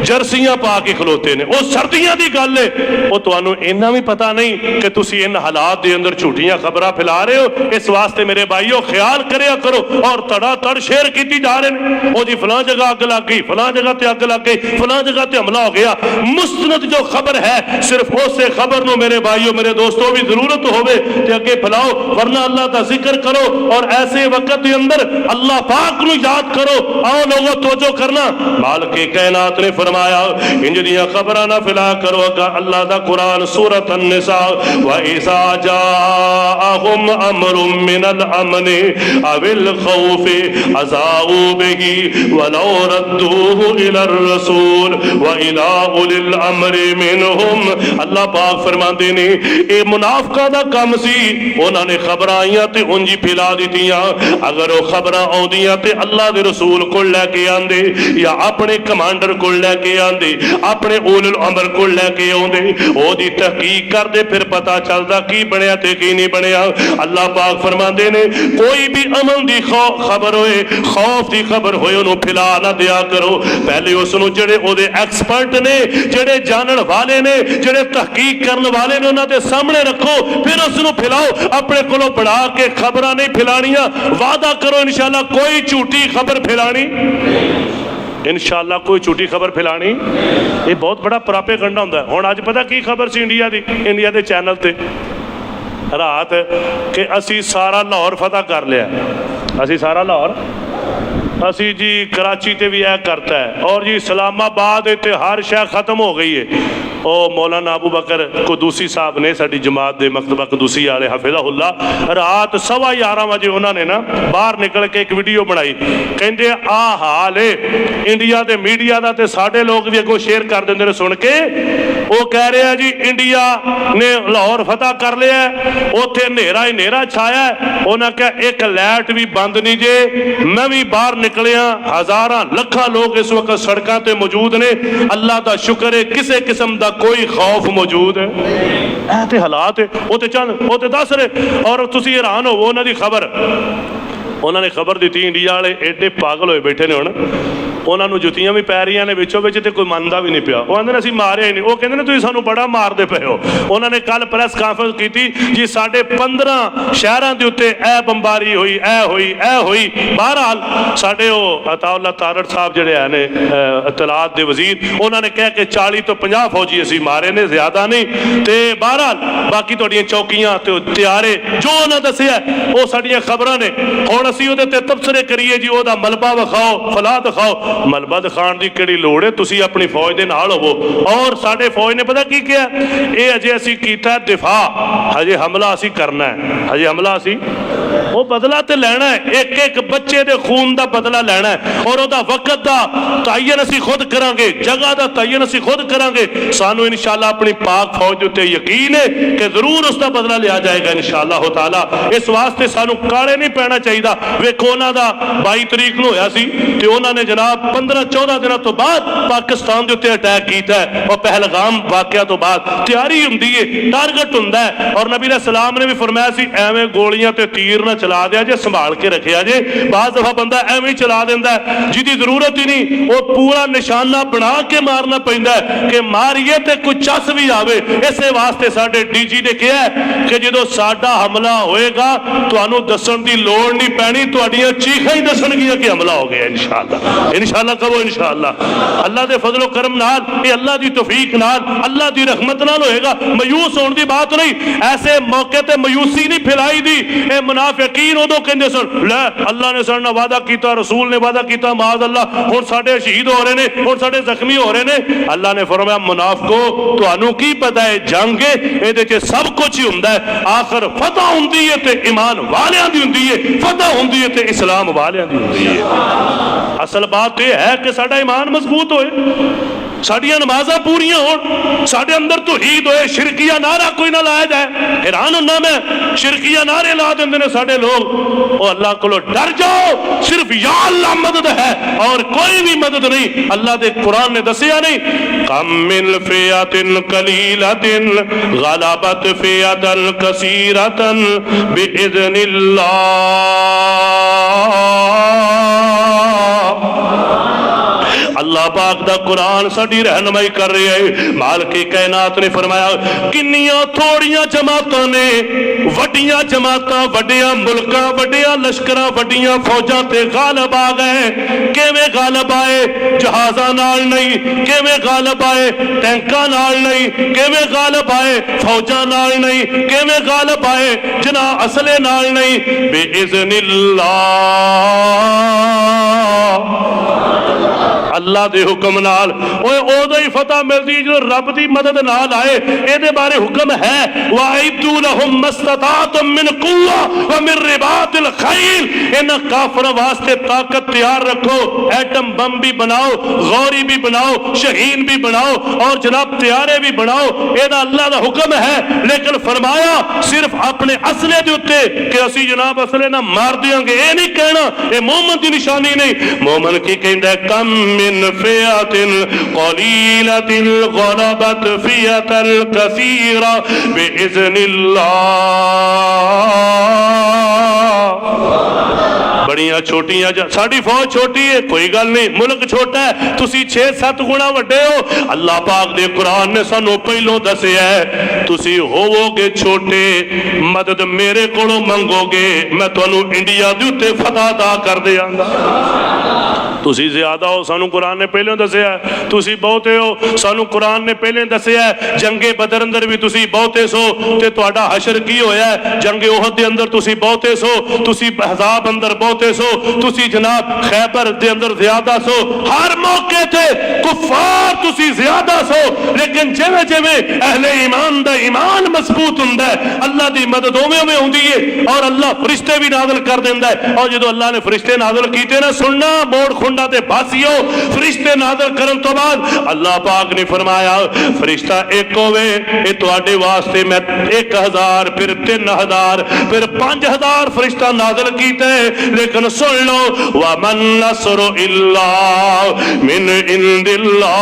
जर्सियां पा के खलोते ने। सर्दियां की गल है, वो तुहानू इन्ना भी पता नहीं कि तुसी इन हालात के अंदर झूठियां खबरां फैला रहे हो। इस वास्ते मेरे भाईओ ख्याल करया करो। और तड़ा तड़ शेयर की जा रहे हैं, ओ जी फलां जगह अग लग गई, फलां जगह ते अग लग गई, फलां जगह ते हमला हो गया। मुस्तनद जो खबर है, सिर्फ उस खबर नूं मेरे भाईओ मेरे दोस्तों भी जरूरत होवे ते अगे फैलाओ, वरना अल्लाह का जिक्र करो। और ऐसे वक्त के अंदर अल्लाह पाक नूं याद करो। आओ लोगों तवज्जो करना, मालिक कायनात ने फरमाया, इंज दियां खबरां ना फैला करो। अल्लाह दा कुरान सूरत अन्निसा, व इज़ा जाअहुम अमरुम मिनल अमनि अविल खौफि अज़ाऊ बिही वलौ रद्दूहु इलर रसूल व इला उलिल अमरि मिनहुम। अल्लाह पाक फरमाते ने, ये मुनाफिकां दा काम सी, उन्होंने खबर आईयां ते उंजी फैला दित्तियां। अगर वो खबर आउंदियां ते अल्लाह दे रसूल को लैके आंदे, या अपने कमांडर को लैके आंदे, अपने उलिल अमर को लैके आउंदे, ओदी तहकीक करदे, फिर पता चलदा की बनया ते की नहीं बनया। अल्लाह पाक फरमाते ने, कोई भी अमन दी खबर होए, खौफ दी खबर होए, उन्होंने फैला ना दिया करो। पहले उसनों जेड़े ओदे एक्सपर्ट ने, जेड़े जानन वाले ने, जेड़े तहकीक करने वाले ने, उन्होंने सामने रखो, फिर उसनों फैलाओ। अपने कोलों बढ़ा के खबरां नहीं फैलानियां। वादा करो इंशाअल्लाह कोई झूठी खबर फैलानी इंशाअल्लाह कोई झूठी खबर फैलानी ये बहुत बड़ा प्रापेगंडा होंदा है। हुण अज पता की खबर सी इंडिया दी, इंडिया के चैनल ते रात कि असी सारा लाहौर फतह कर लिया, असी सारा लाहौर, असी जी कराची ते भी यह करता है, और जी इस्लामाबाद ते हर शह खत्म हो गई है। और मौलाना अबू बकर कुदूसी साहब ने साडी जमात दे मकतबा कुदूसी वाले हफिज़हुल्ला रात 11:15 बजे उन्होंने ना बाहर निकल के एक वीडियो बनाई, कहते आ हाल है इंडिया के मीडिया का, तो साढ़े लोग भी अगों शेयर कर देंगे ने सुन के। वो कह रहे हैं जी इंडिया ने लाहौर फतह कर लिया, उत्थे नेरा ही नेरा छाया है। उन्हें कहा एक लाइट भी बंद नहीं जे, मैं भी बाहर निकलिया, हज़ारां लखां लोग इस वक्त सड़कों पर मौजूद ने। अल्लाह का शुक्र है किसी किस्म का कोई खौफ मौजूद है। ऐ ते हालात है, वो तो चंद वो तो दस रहे, और तुसीं हैरान होवो उन्होंने खबर, उन्होंने खबर दी इंडिया वाले एडे पागल होए बैठे ने। हुण उन्होंने जुत्तियां भी पै रही ने विचों विच, ते कोई मनदा भी नहीं पिया। वो आंदे ने असीं मारिया ही नहीं, वो कहंदे ने तुसीं सानूं बड़ा मारदे पए हो। उन्होंने कल प्रैस कांफ्रेंस की जी, साढ़े 15 शहरों के उत्ते ऐ बंबारी हुई, ऐ हुई, ऐ हुई। बहरहाल साढ़े वो अताउल्ला तारड़ साहब जिहड़े है ने इतलात दे वजीर, उन्होंने कहा कि 40 तो 50 फौजी असीं मारे ने, ज्यादा नहीं। तो बहरहाल बाकी तुहाडीआं चौकियां ते त्यारे जो उन्हें दसिया वो साडीआं खबरां ने। हुण असीं उहदे ते तबसरे करिए जी, ओहदा मलबा विखाओ, फला दिखाओ। मलबा दिखाण दी किहड़ी लोड़ है, तुसीं अपनी फौज दे नाल होवो। और साडे फौज ने पता की किया, ये अजे असीं कीता दिफा, हजे हमला असीं करना है, हजे हमला असीं वो बदला तो लैना है, एक एक बच्चे दे खून का बदला लैना है। और वह वक्त का तयन असी खुद करांगे, जगह का तयन असी खुद करांगे। सानू इंशाअल्लाह अपनी पाक फौज के उत्ते यकीन है कि जरूर उसका बदला लिया जाएगा इंशाअल्लाह ताला। इस वास्ते सानू काले नहीं पैना चाहिए। वेखो उन्हां दा 22 तरीक नूं होया सी ते उन्होंने जनाब 15-14 दिनों तो बाद पाकिस्तान के उत्ते अटैक किया है। और पहलगाम वाकया तो बाद तैयारी हुंदी है, टारगेट हुंदा है। और नबी सलाम ने भी फरमाया सी एवें गोलियां ते तीर ना चला दिया जे, संभाल के रखिया जे। बाज़ दफा बंदा एवें ही चला देंदा है जिहदी जरूरत ही नहीं, वो पूरा निशाना बना के मारना पैंदा है कि मारिए ते कोई चस भी आवे। इसे वास्ते साडे डीजी ने कहा कि जो साडा हमला होएगा तुहानू दसन की लोड़ नहीं पैनी, तुहाडीआं चीखां ही दसणगियां कि हमला हो गया। इंशाअल्लाह इंशाअल्लाह कहो इंशाअल्लाह। अल्लाह के फजलो करम नाल, ये अल्लाह की तौफीक नाल, अल्लाह की रहमत नाल होएगा। मायूस होने की बात नहीं, ऐसे मौके ते मायूसी नहीं फैलाई दी। ये मुनाफिकीन उदों कहंदे सन लै अल्लाह ने साडे नाल वादा कीता, रसूल ने वादा कीता, माज़ अल्लाह हुण साडे शहीद हो रहे ने, हुण साडे जख्मी हो रहे ने। अल्लाह ने फरमाया मुनाफिको तुहानू की पता है जंग इहदे च सब कुछ ही हुंदा है, आखिर फतह हुंदी है ते ईमान वालियां दी हुंदी है, फतह हुंदी है ते इस्लाम वालियां दी हुंदी है। असल बात यह है कि साडा ईमान मजबूत होए, साडियां नमाज़ां पूरियां होण, साडे अंदर तौहीद होए, शिरकिया नारा कोई ना लाया जाए। हैरान हुंदा मैं, शिरकिया नारे ला देंदे ने साडे लोग। ओ अल्लाह कोलों डर जाओ, सिर्फ या अल्लाह मदद है और कोई भी मदद नहीं। अल्लाह दे कुरान ने दसिया नहीं, कम मिन फियातिन कलीलतिन गलबत फियतन कसीरतन बिइज़निल्लाह। अल्लाह पाक दा कुरान साडी रहनुमाई कर रही है। मालिक कायनात ने फरमाया किन्नियां थोड़ियां जमातां ने वड्डियां जमातां, वड्डियां मुल्कां, वड्डियां लश्करां, वड्डियां फौजां ते गालिब आ गए। किवें गालिब आए? जहाज़ां नाल नहीं। किवें गालिब आए? टैंकां नाल नहीं। किवें गालिब आए? फौजां नाल नहीं। किवें गालिब आए? जना असले नाल नहीं, बिइज़निल्लाह, अल्लाह दे हुक्म नाल। ओए ओदो ही फतह मिलदी जो रब दी मदद नाल आए। इहदे बारे हुक्म है वाइदू लहुम मस्ततातुम मिन कुव्वा व मिन रिबातिल खैल। इन काफिरों वास्ते ताकत तैयार रखो, एटम बम भी बनाओ, गौरी भी बनाओ, शहीन भी बनाओ और जनाब तैयारे भी बनाओ। इहदा अल्लाह दा हुक्म है। लेकिन फरमाया सिर्फ अपने असले दे उत्ते कि असी जनाब असले ना मार देंगे, ये नहीं कहना, ये मोमन की निशानी नहीं। मोमन की कहंदा कम मिन फियतिन कलीलतिन गलबत फियतन कसीरा बिइज़निल्लाह। बड़ियां छोटियां साडी फौज छोटी है, कोई गल नहीं, मुल्क छोटा है, तुसी 6-7 गुणा वड्डे हो। अल्लाह पाक दे कुरान ने सानू पहलों दसिया है तुसी होवोगे छोटे, मदद मेरे कोलों मंगोगे, मैं तुहानू इंडिया दे उत्ते फतह अता कर देंगा। तुसी ज्यादा हो, सानू कुरान ने पहले दसिया। तुसी बहुते हो, सानू कुरान ने पहले दसिया। जंगे बदर अंदर भी तुसी बहुते सो, ते तुहाडा हशर की होया? जंगे ओहद दे अंदर तुसी बहुते सो, तुसी अहज़ाब अंदर बहुते सो, तुसी जनाब खैबर दे अंदर ज्यादा सो। हर मौके ते कुफार तुसी ज्यादा सो, लेकिन जिवें जिवें अहले ईमान दा ईमान मजबूत हुंदा है, अल्लाह दी मदद उवें उवें हुंदी है और अल्लाह फरिश्ते भी नाज़िल कर देंदा है। और जो अल्लाह ने फरिश्ते नाज़िल कीते ना, सुनना मोड़ खुंडा ते बासियो, फरिश्ते नाज़िल करन तो बाद अल्लाह पाक ने फरमाया फरिश्ता एक होवे, ये तुहाडे वास्ते मैं 1000 फिर 3000 फिर 5000 फरिश्ता नाज़िल कीते। लेकिन सुन लो, वा मन नस्रु इल्ला मिन इंदिल्लाह,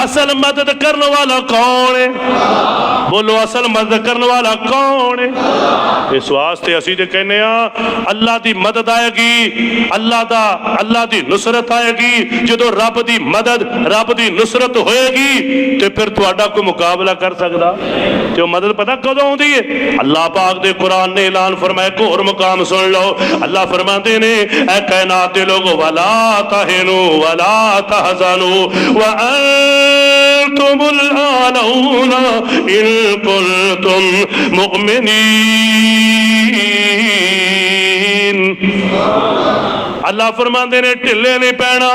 असल मदद करने वाला कौन है? बोलो, असल मदद करने वाला कौन है? इस वास्ते असी तो कहने अल्लाह की मदद आएगी, अल्लाह की नुसरत आएगी। जो रब की मदद रब की नुसरत होएगी तो फिर तुहाडा कोई मुकाबला कर सकता? तो मदद पता कदों आउंदी है? अल्लाह पाक दे कुरान ने ऐलान फरमाया। एक होर मुकाम सुन लो, अल्लाह फरमाते ने ऐ कायनात दे लोगो, वला तहिनु वला तहज़नु व अंतुमुल आलौना इन कुंतुम मुमिनीन। अल्लाह फरमाते ने ढिले नहीं पैना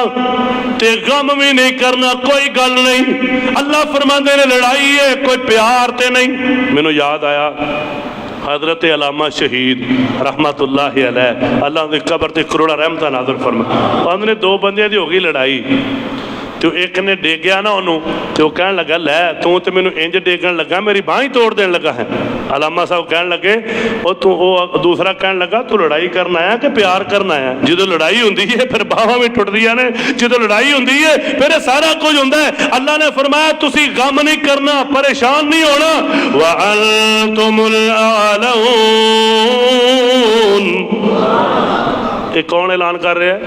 ते गम भी नहीं करना, कोई गल नहीं। अल्लाह फरमाते ने लड़ाई है, कोई प्यार ते नहीं। मैनू याद आया हजरत अलामा शहीद रहमतुल्लाहि अलैह, अल्लाह की कबर ते करोड़ा रहमतां नाज़िल फरमाए। उन्होंने दो बंदियां दी हो गई लड़ाई, तो एक ने डेगया ना उन्होंने, तो कह लगा लै तू तो मैनू इंज डेगन लगा, मेरी बांह ही तोड़ देन लगा है। अलामा साहब कह लगे और तू, दूसरा कह लगा तू लड़ाई करना है कि प्यार करना है? जो लड़ाई होंगी है फिर बाहां भी टुटदियां ने, जो लड़ाई होंगी है फिर सारा कुछ होंदा है। अल्लाह ने फरमाया तुसी गम नहीं करना, परेशान नहीं होना। व अंतुमुल आलऊन, ये कौन ऐलान कर रहे हैं?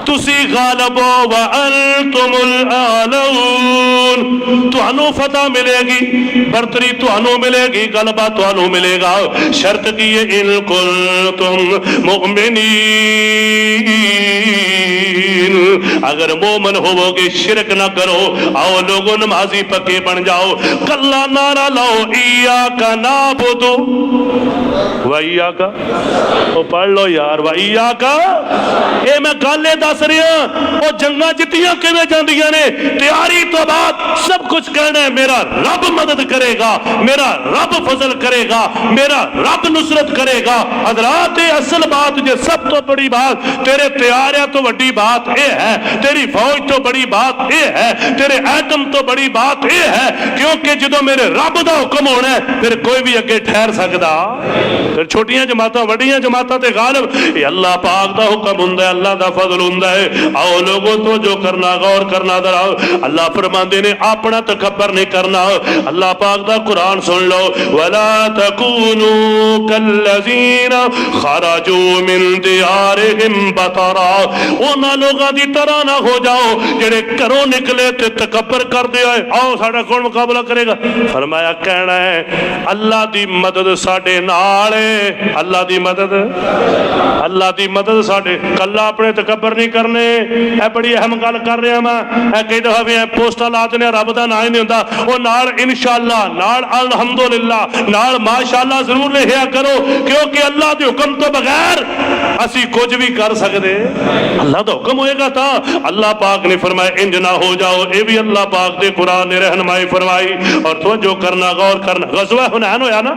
तुसी गालिब हो, व अंतुमुल आलऊन, तुहानू फतह मिलेगी, बरतरी तुहानू मिलेगी, गलबा तुहानू मिलेगा। शर्त की है इन कुंतुम मुमिनीन, अगर मोमन होवोगे, शिरक ना करो। आओ लोगों नमाजी पक्के बन जाओ। कल्ला नारा लाओ, इय्याका नाबुदु व इय्याका, ओ पढ़ लो यार, व इय्याका। ये मैं गल दस रहा, वो जंगा जितियां किवें जांदियां ने, तैयारी तो बाद सब कुछ कहना है मेरा रब मदद करेगा, मेरा रब फजल करेगा, मेरा रब नुसरत करेगा। हजरात असल बात जो सब तो बड़ी बात, तेरे तैयारियां तो बड़ी बात यह है, तेरी फौज तो बड़ी बात यह है, तेरे एटम तो बड़ी बात यह है, क्योंकि जो मेरे रब का हुक्म होना है फिर कोई भी अगे ठहर सकता। फिर छोटियां जमातां वड्डियां जमातां ते गालिब, अल्लाह पाक दा हुक्म हुंदा है, अल्लाह दा फजल हुंदा है। आओ लोगों तो जो करना, गौर करना जरा। अल्लाह फरमाते ने अपना तकब्बर नहीं करना। अल्लाह पाक दा कुरान सुन लो, वला तकूनू कल्लज़ीना खरजू मिन दियारिहिम बतरा, उन्हां लोगां दी तरह ना हो जाओ जेड़े घरों निकले ते तकब्बर करदे आए। आओ साडा कौन मुकाबला करेगा? फरमाया कहना है अल्लाह दी मदद साडे नाल है, अल्लाह दी मदद, अल्लाह दी मदद साडे, कल्ला अपने तकब्बर नहीं करने। ए बड़ी अहम गल कर रहा मैं, कई दफा भी पोस्टा ला देने रब का नाम ही नहीं होता, वो नाल इंशाअल्लाह, नाल अल्हम्दुलिल्लाह, नाल माशाअल्लाह जरूर लिखिया करो, क्योंकि अल्लाह के हुक्म तो बगैर असी कुछ भी कर सकते। अल्लाह का हुक्म होएगा तो अल्लाह पाक ने फरमाया इंज ना हो जाओ। ये भी अल्लाह पाक ने कुरान ने रहनुमाई फरमाई। और तो जो करना, गौर करना, गज़वा हुनैन होया ना,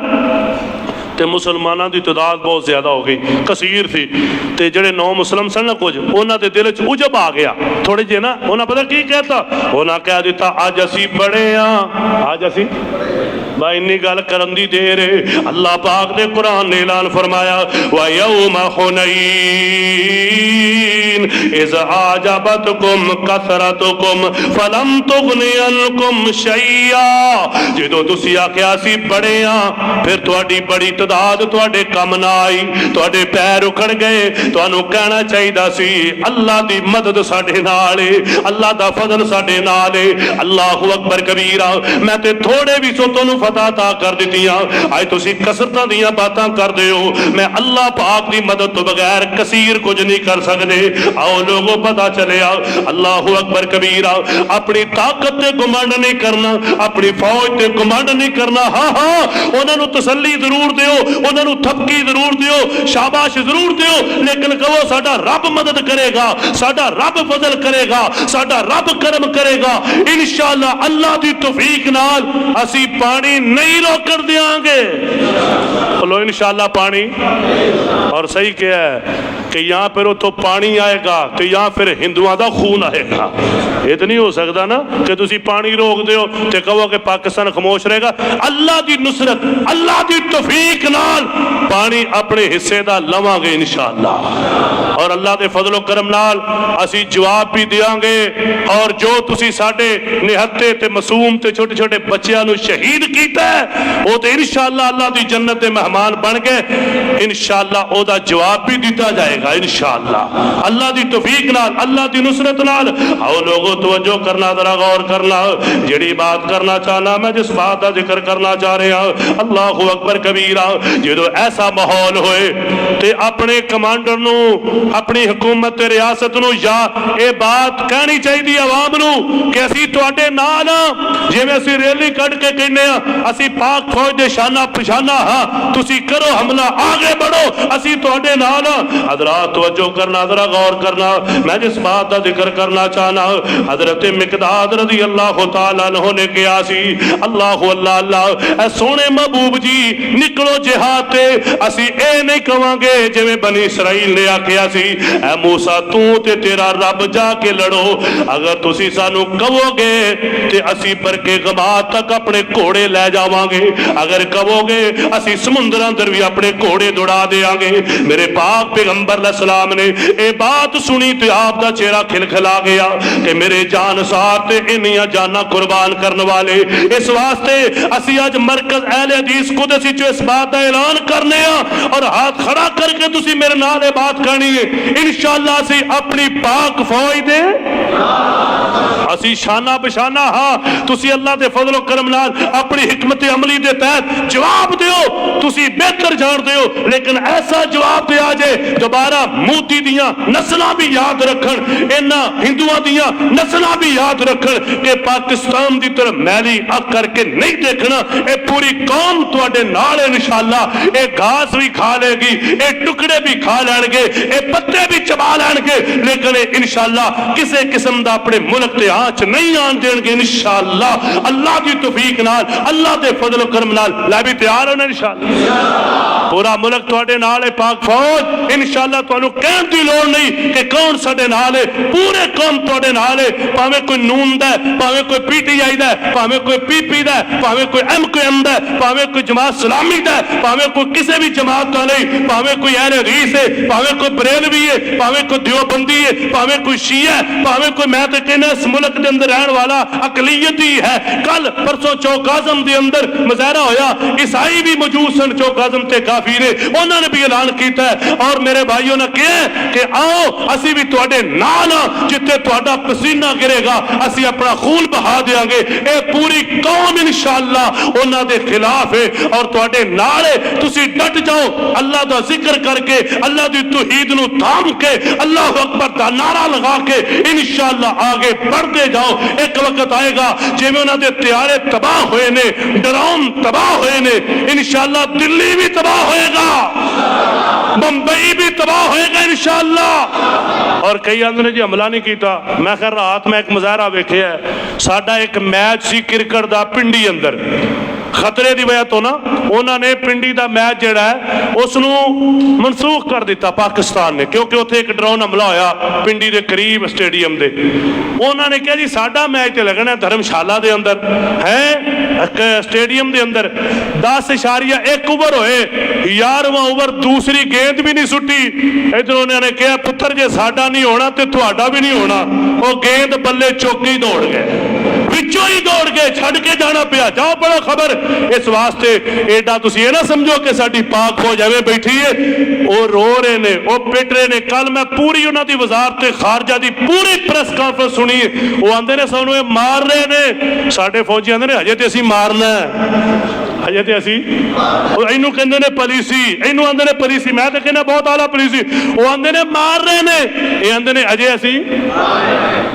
तो मुसलमानों की तादाद बहुत ज्यादा हो गई, कसीर थी, तो जोड़े 9 मुसलम सन ना कुछ, उन्होंने दिल च उजब आ गया थोड़े जे ना। उन्हें पता की कहता, उन्हें कह दिता अज असी बड़े हाँ, अज असी भाई इन्नी गल करन दी देर अल्लाह पाक ने कुरान ने ऐलान फरमाया, व यौम हुनैन मुबीन इज़ आजबतकुम कसरतुकुम फलम तुगनी अन्कुम शैया। जदों तुसी आख्या सी बड़े हाँ फिर तुहाडी बड़ी तादाद तुहाडे कम ना आई, तुहाडे पैर उखड़ गए। तुहानू कहना चाहिदा सी अल्लाह दी मदद साडे नाल है, अल्लाह दा फजल साडे नाल है। अल्लाहु अकबर कबीरा। मैं ते थोड़े भी सो तुहानू फतह ता कर दित्तियां, अज तुसी कसरतां दीयां बातां करदे हो। मैं अल्लाह पाक दी मदद तो बगैर कसीर कुछ नहीं कर सकदे। आओ लोगों पता चलिया अल्लाहु अकबर कबीरा। अपनी ताकत ते घुमंड नहीं करना, अपनी फौज ते घुमंड नहीं करना। हाँ हाँ उन्होंने तसल्ली जरूर दियो, उन्होंने थपकी जरूर दियो, शाबाश जरूर दियो, लेकिन कहो साडा रब मदद करेगा, साडा रब फजल करेगा, साडा रब करम करेगा। इंशाअल्लाह अल्लाह दी तौफीक नाल असी पानी नहीं रोकण देंगे। बोलो इंशाअल्लाह पानी। और सही क्या है कि यहाँ पर तो पानी आएगा तो यहाँ फिर हिंदुओं का खून आएगा। ये तो नहीं हो सकता ना कि तुसी पानी रोक दो तो कहो कि पाकिस्तान खामोश रहेगा। अल्लाह की नुसरत अल्लाह की तौफीक नाल पानी अपने हिस्से का लवांगे इंशाअल्लाह। और अल्लाह के फजलो करम नाल असी जवाब भी देंगे। और जो तुसी साडे निहत्ते ते मासूम ते छोटे छोटे बच्चों को शहीद किया वो तो इंशाअल्लाह अल्लाह की जन्नत के मेहमान बन गए। इंशाअल्लाह ओदा जवाब भी दिता जाएगा इंशाअल्लाह अल्लाह की तौफीक नाल, अल्लाह की नुसरत नाल। आओ लोगों तवज्जो करना, जरा गौर करना। जिहड़ी बात करना चाहना मैं, जिस बात का जिक्र करना चाह रहा, अल्लाहु अकबर कबीरा। जो ऐसा माहौल होए ते अपने कमांडर नू, अपनी हुकूमत ते रियासत नू या ये बात कहनी चाहिए आवाम नू कि असी तुहाडे नाल हां। जिवें असी रैली कढ के कहने असी पाक फौज दे शाना पछाना हाँ, तुसी करो हमला, आगे बढ़ो, असी तुहाडे नाल हां। हजरात तवज्जो करना, जरा गौर करना। मैं जिस बात का जिक्र करना चाहना, हजरत मिकदाद रज़ी अल्लाह तआला अन्हु ने कहा सी अल्लाह अल्लाह अल्लाह ऐ सोने महबूब जी निकलो जिहाद ते। असी ए नहीं कवांगे जिवें बनी इसराइल ने आखिया सी ऐ मूसा तू ते तेरा रब जाके लड़ो। अगर तुसी सानू कहोगे ते असी बरके गमा तक अपने घोड़े लै जावांगे, अगर कहोगे असी समुंदर अंदर भी अपने घोड़े दौड़ा देंगे। मेरे पाक पैगंबर सलाम ने यह बात सुनी तो आपका चेहरा खिलखिला गया कि मेरे जान साहब ते इन्नियां जाना कुर्बान करने वाले। इस वास्ते असी अज मरकज अहले हदीस कुदसी चो इस बात का ऐलान करने और हाथ खड़ा करके तुसी मेरे नाल ये बात करनी है। इंशाअल्लाह असी अपनी पाक फौज दे असी शाना बशाना हाँ। तुसी अल्लाह के फजलो करम नाल अपनी हिकमत अमली के तहत जवाब दियो, तुसी बेहतर जानते हो, लेकिन ऐसा जवाब दिया जे दोबारा मोदी दियां नस्लां भी याद रखन, इन्हां हिंदुआं दियां नस्लां भी याद रखन कि पाकिस्तान की तरफ मैली अख करके नहीं देखना। ये पूरी कौम तुहाडे नाल इंशाअल्लाह। ये घास भी खा लेगी, ये टुकड़े भी खा लैणगे, ये पत्ते भी चबा लैणगे, लेकिन इंशाअल्लाह किसी किस्म का अपने मुल्क के आंच नहीं आन देंगे इंशाअल्लाह। अल्लाह की तौफीक नाल, अल्लाह के फजल करम नाल। लै भी तैयार होना इंशाअल्लाह। पूरा मुल्क तुहाडे नाल है, पाक फौज इंशाअल्लाह। तुहानू कहण दी लोड़ नहीं कि कौन साडे नाल है, पूरे कौम तुहाडे नाल है। भावें कोई नून दा, भावें कोई पीटीआई दा, भावें कोई पीपी दा, भावें कोई एमक्यूएम दा, भावें कोई जमात इस्लामी दा, भावें कोई किसी भी जमात का नहीं, भावें कोई अहले हदीस है, भावें कोई बरेलवी है, भावें कोई देवबंदी है, भावें कोई शिया है, भावें कोई मैं तो कहना इस मुल्क के अंदर रहने वाला अकलीयत ही है। कल परसों चौक आजम के अंदर मुजाहरा होया, ईसाई भी मौजूद सन चौक आजम ते काफी ने, उन्होंने भी ऐलान किया और मेरे भाइयों ने कहा कि आओ असी भी तुहाडे नाल जिथे तुहाडा पसीना गिरेगा असी अपना खून बहा देंगे। ये पूरी कौम इंशाअल्लाह उन्हां दे खिलाफ है और तुहाडे नाल है। तुसी डट जाओ अल्लाह दा जिक्र करके, अल्लाह दी तौहीद नू थाम के, अल्लाह अकबर दा नारा लगा के इंशाअल्लाह आगे बढ़ते जाओ। एक वक्त आएगा जिवें उन्हां दे त्यारे तबाह होए ने, ड्रोन तबाह होए ने, इंशाअल्लाह दिल्ली भी तबाह होएगा, मुंबई भी तबाह होएगा इंशाअल्लाह। और कई आंदे जी हमला नहीं किया। मैं खैर रात में एक मुजाहरा वेखिया, साडा एक मैच सी क्रिकेट दा पिंडी अंदर, खतरे की वजह तो ना उन्होंने पिंडी का मैच जोड़ा है उसनू मनसूख कर दिता पाकिस्तान ने, क्योंकि उत्थे एक ड्रोन हमला होया पिंडी के करीब स्टेडियम के। उन्होंने कहा जी साडा मैच तो लगना धर्मशाला के अंदर है, स्टेडियम के अंदर 10.1 ओवर होए, 11वां ओवर दूसरी गेंद भी नहीं सुटी, इधरों ਉਹਨਾਂ ਨੇ ਕਿਹਾ ਪੁੱਤਰ ਜੇ ਸਾਡਾ नहीं होना तो तुहाडा भी नहीं होना। वो गेंद बल्ले चुक ही दौड़ गए, विचों ही दौड़ गए, छड़ के जाना पिया। जाओ पढ़ो खबर। इस वास्ते एडा तुसीं ये ना समझो कि साडी पाक फौज एवें बैठी है। वो रो रहे ने, वो पिट रहे ने। कल मैं पूरी उन्हां दी वजारत खारजा दी पूरी प्रेस कॉन्फ्रेंस सुनी। वो आंदे ने सानू ये मार रहे ने, साडे फौजी आंदे ने हजे ते असीं मारना है, हजे ते असीं इनू कहंदे ने पॉलिसी, इनू आंदे ने पॉलिसी। मैं तो कहना बहुत आला पॉलिसी। वो आंदे ने मार रहे ने, ये आंदे ने अजे असीं।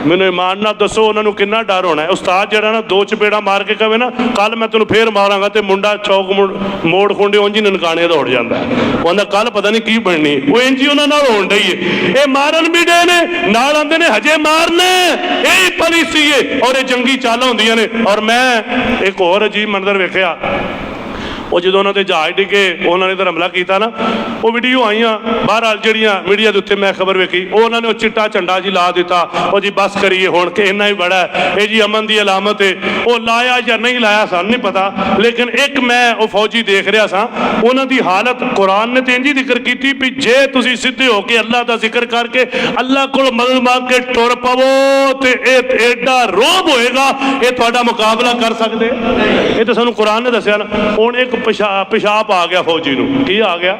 मैनूं ईमान नाल दसो उन्हां नूं किन्ना डर होना है। उस्ताद जिहड़ा ना दो चपेड़ा मार के कहे ना कल मैं तेनों फिर मारांगा, तो मुंडा चौक मोड़ खुंडे उंज ही ननकाने दौड़ जाता है। वो आंदा कल पता नहीं की बननी। वो इंज ही उन्हां नाल होण डई है। ये मारन भी डे ने, नाल आंदे ने हजे मारना, यही पॉलिसी है और ये जंगी चाल होंदियां ने। और मैं एक होर अजीब मंजर वेखिया, वो जो उन्होंने जहाज डिगे उन्होंने इधर हमला किया ना, वो वीडियो आई बहरहाल जड़ियाँ मीडिया के उत्ते मैं खबर वेखी। उन्होंने वो चिट्टा झंडा जी ला दिता। वो जी बस करिए हुण कि इन्ना ही बड़ा है, ये जी अमन की अलामत है। वो लाया या नहीं लाया सानू नहीं पता, लेकिन एक मैं वो फौजी देख रहा सा, उन्हों की हालत कुरान ने तो इंज ही जिक्र की भी जे तुसीं सीधे होके अल्लाह का जिक्र करके अल्लाह को मदद मांग के टुर पवो तो एडा रोब होएगा, ये तुहाडा मुकाबला कर सकते। ये तो सानू कुरान ने दस्या ना। हुण एक पेशाब आ गया फौजी नूं, की आ गया,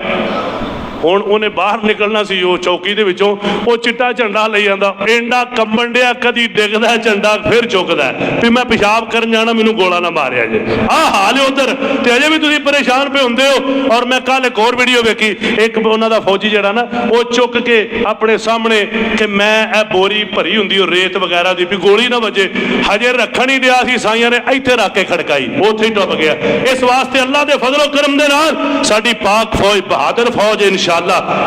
हुण उन्हें बाहर निकलना सी। वो चौकी दे विचों वो चिट्टा झंडा लई जांदा, एंडा कंबण डिया, कदी डिगदा झंडा फिर चुकदा भी मैं पेशाब करन जाना, मैनूं गोला ना मारिया जे। आ हाल है उधर, ते अजे भी तुसीं परेशान पे हुंदे हो। और मैं कल एक होर वीडियो वेखी, एक उन्हां दा फौजी जिहड़ा ना वो चुक के अपने सामने कि मैं ए बोरी भरी हुंदी ओ रेत वगैरह दी भी गोली ना वजे, हजे रखण ही दिया सी, साईयां ने इत्थे रख के खड़काई, उत्थे ही डुब गया। इस वास्ते अल्लाह दे फजलो करम दे नाल साडी पाक फौज बहादुर फौज इंशाअल्लाह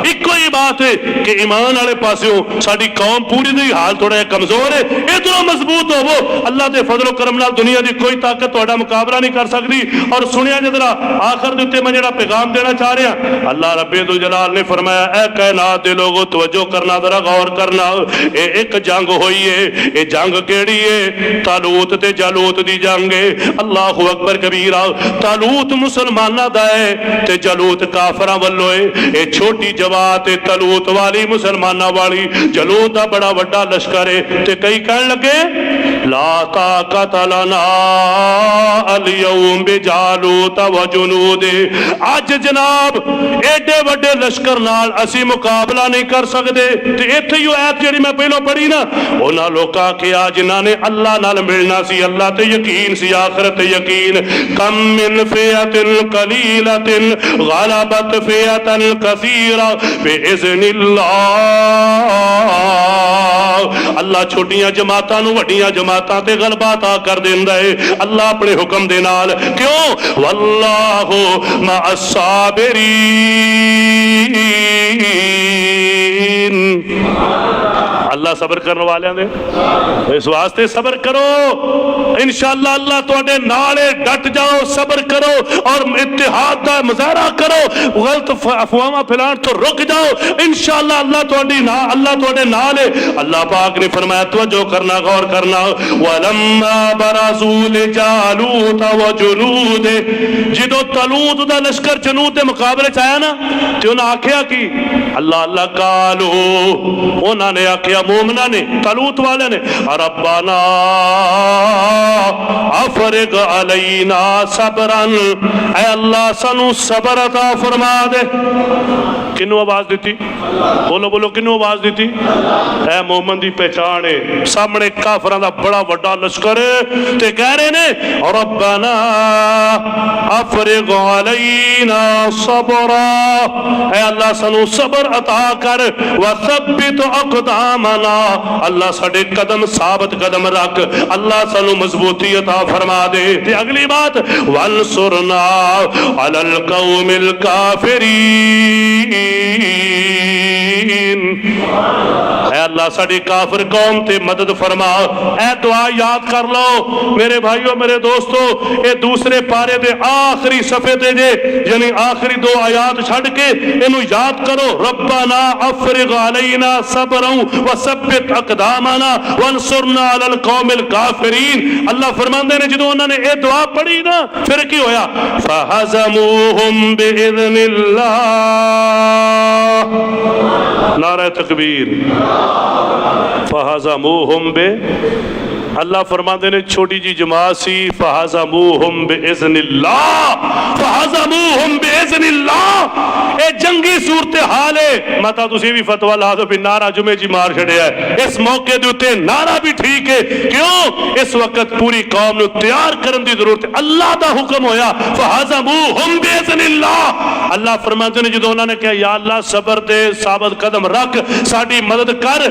इको ही बात है कि ईमान वाले पासों साडी कौम पूरी दी हाल थोड़ा कमजोर है, इधरों मजबूत होवो। अल्लाह के फजलो करम नाल दुनिया की कोई ताकत तुहाडा मुकाबला नहीं कर सकती। और सुनिया जरा आखिर दे उत्ते मैं जिहड़ा पैगाम देना चाह रहा, अल्लाह रब्बे दुल जलाल ने फरमाया, ऐ कायनात दे लोगो तवज्जो करना, जरा गौर करना। ये एक जंग हुई है, ये जंग केड़ी है? तालूत ते जालूत दी जंग है। अल्लाहु अकबर कबीरा। तालूत मुसलमाना दा है ते जालूत काफरां वल्लों है। छोटी जमात तलूत वाली मुसलमाना वाली, जलूत का बड़ा वड्डा लश्कर है। ते कई कहन लगे ला ताकत लना अल-यौम बिजालूत व जुनूदे। अज जनाब एडे वड्डे लश्कर नाल असी मुकाबला नहीं कर सकते। ते इत्थे ही आयत जिहड़ी मैं पहलों पढ़ी ना, उन्हां लोकां किया जिन्हां ने अल्लाह नाल मिलना सी, अल्लाह ते यकीन सी, आखिरत ते यकीन। कम मिन फियतिन कलीलतिन गलबत फियतन कसीरा बिइज़्निल्लाह। अल्लाह छोटियां जमातां नूं वड्डियां जमातां ते गलबा अता कर देंदा है अल्लाह अपने हुक्म दे नाल। क्यों? वल्लाहु मअस-साबिरीन। अल्लाह सबर करने वाले दे, इस वास्ते सबर करो इंशाअल्लाह अल्लाह तुहाडे नाल है। डट जाओ, सबर करो और इत्तिहाद दा मुजाहरा करो। गलत अफवाहां फैलाण तो रुक जाओ। इंशाअल्लाह अल्लाह तुहाडी नाल है। अल्लाह पाक ने फरमाया, तवज्जो करना, गौर करना। वलम्मा बरज़ू लिजालूत व जुनूदे। जिदों तलूत दा लश्कर जनूद दे मुकाबले च आया ना, ते उन्हां आख्या कि अल्लाह अल्लाह कालू, उन्होंने आख्या मोमना ने, तलूत वाले ने, रब्बाना अफरिग अलैना सबरन। ऐ अल्लाह सानू सबर अता फरमा दे। किनू आवाज दी? बोलो बोलो, किनू आवाज दी? ऐ मोमन की पहचान है। सामने काफरां दा बड़ा वड्डा लश्कर ते कह रहे ने रब्बाना अफरिग अलैना सबरा। ऐ अल्लाह सानू सबर अता कर। वसब्बित अक़दामना, अल्लाह साडे कदम साबित कदम रख। अल्लाह सानू मजबूती अता फरमा दे। ते अगली बात वंसुरना अलल कौमिल काफिरीन। ऐ अल्लाह साडी काफिर कौम ते मदद फरमा। ऐ दुआ याद कर लो मेरे भाइयों, मेरे दोस्तों। ये दूसरे पारे दे आखिरी सफे ते जे, यानी आखिरी दो आयात छड़ के इनू याद करो। रब्बाना अफरिग अलैना सबरन व वसब्बित अक़दामना वंसुरना अलल कौमिल काफिरीन। अल्लाह फरमाते ने जो उन्होंने ये दुआ पढ़ी ना फिर की होया, फहज़मूहुम बिइज़्निल्लाह। नारा तकबीर। फहज़मूहुम बे, अल्लाह फरमाते ने छोटी जी जमात सी, फहज़मूहुम बिइज़्निल्लाह, फहज़मूहुम बिइज़्निल्लाह। ये जंगी सूरत हाल है। माता तुसी भी फतवा ला दो भी नारा जुमे जी मार छड़िया है। इस मौके दे उत्ते नारा भी ठीक है, क्यों इस वक्त पूरी कौम नूं तैयार करन दी जरूरत है। अल्लाह दा हुक्म होया, फहज़मूहुम बिइज़्निल्लाह। अल्लाह फरमाते ने जो उन्होंने कहा या अल्लाह सबर दे, साबित कदम रख, साडी मदद कर।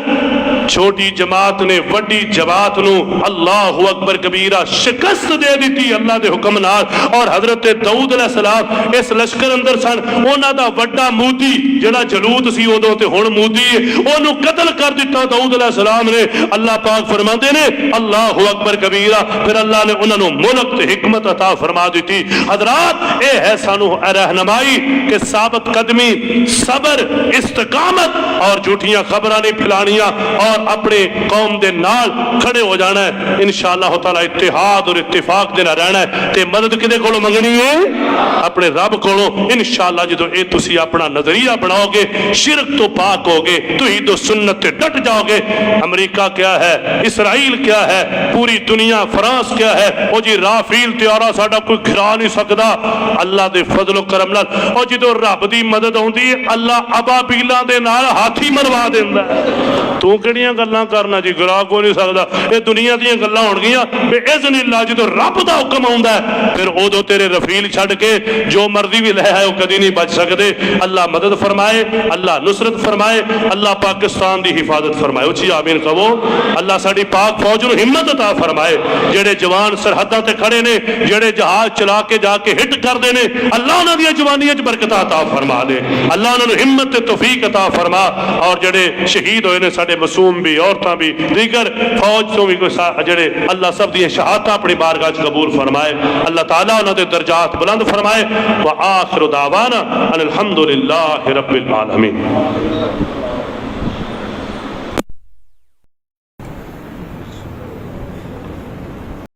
छोटी जमात ने वड्डी जमात नूं अल्लाहु अकबर कबीरा शिकस्त दे दी अल्लाह दे हुक्म नाल। और हजरत दाऊद अलैहिस्सलाम इस लश्कर अंदर सन, उन्हां दा वड्डा मूदी जिहड़ा जलूत सी उदों ते हुण मूदी है, ओनू कत्ल कर दिता दाऊद अलैहिस्सलाम ने। अल्लाह पाक फरमाते ने अल्लाहु अकबर कबीरा, फिर अल्लाह ने उन्हां नूं मुल्क ते हिकमत अता फरमा दी। हजरात ये है सानू रहनुमाई कि साबित कदमी, सबर, इस्तकामत और झूठियां खबरां नहीं फैलानियां और अपने कौम दे नाल खड़े हो जाना है। इंशाअल्लाह ताला इत्तिहाद और इत्तिफाक दे नाल रहना है। ते मदद किदे कोलों मंगनी है? अपने रब कोलों। इंशाअल्लाह जो ये तुसी अपना नजरिया बनाओगे, शिरक तो पाक होगे, तौहीद और सुन्नत ते डट जाओगे। अमेरिका क्या है, इसराइल क्या है, पूरी दुनिया, फ्रांस क्या है, ओ जी राफेल त्यारा साडा कोई गिरा नहीं सकदा अल्लाह दे फजल करम नाल। और जो रब दी मदद आउंदी है अल्लाह अबाबीलां दे नाल हाथी मरवा देंदा है। तू किहड़ियां गल्लां करना जी, गिरा कोई नहीं सकदा। ये दुनिया दीयां गल्लां होणगियां बेइज़्निल्लाह। जो रब दा हुक्म आउंदा है फिर उदों तेरे रफील छड्ड के जो मर्जी भी ले आए कदी नहीं बच सकते। अल्लाह मदद फरमाए, अल्लाह नुसरत फरमाए, अल्लाह पाकिस्तान की हिफाजत फरमाए। उची आमीन कहो। अल्लाह साडी पाक फौज नूं हिम्मत अता फरमाए। जेड़े जवान सरहदां ते खड़े ने, जेड़े जहाज चला के जाके हिट करते हैं, अल्लाह उन्हां दीयां जवानियां च बरकत अता फरमा दे। अल्लाह उन्हां नूं हिम्मत ते तौफीक अता फरमा। और जेड़े शहीद होए ने साडे मासूम भी, औरतां भी, दीगर फौज तो भी जेड़े, अल्लाह सब दी शहादत अपनी बारगाह च कबूल फरमाए। अल्लाह ताला उन्हां दे दर्जात बुलंद फरमाए। व आखिरु दावाना अनिल हम्दुलिल्लाहि रब्बिल आलमीन।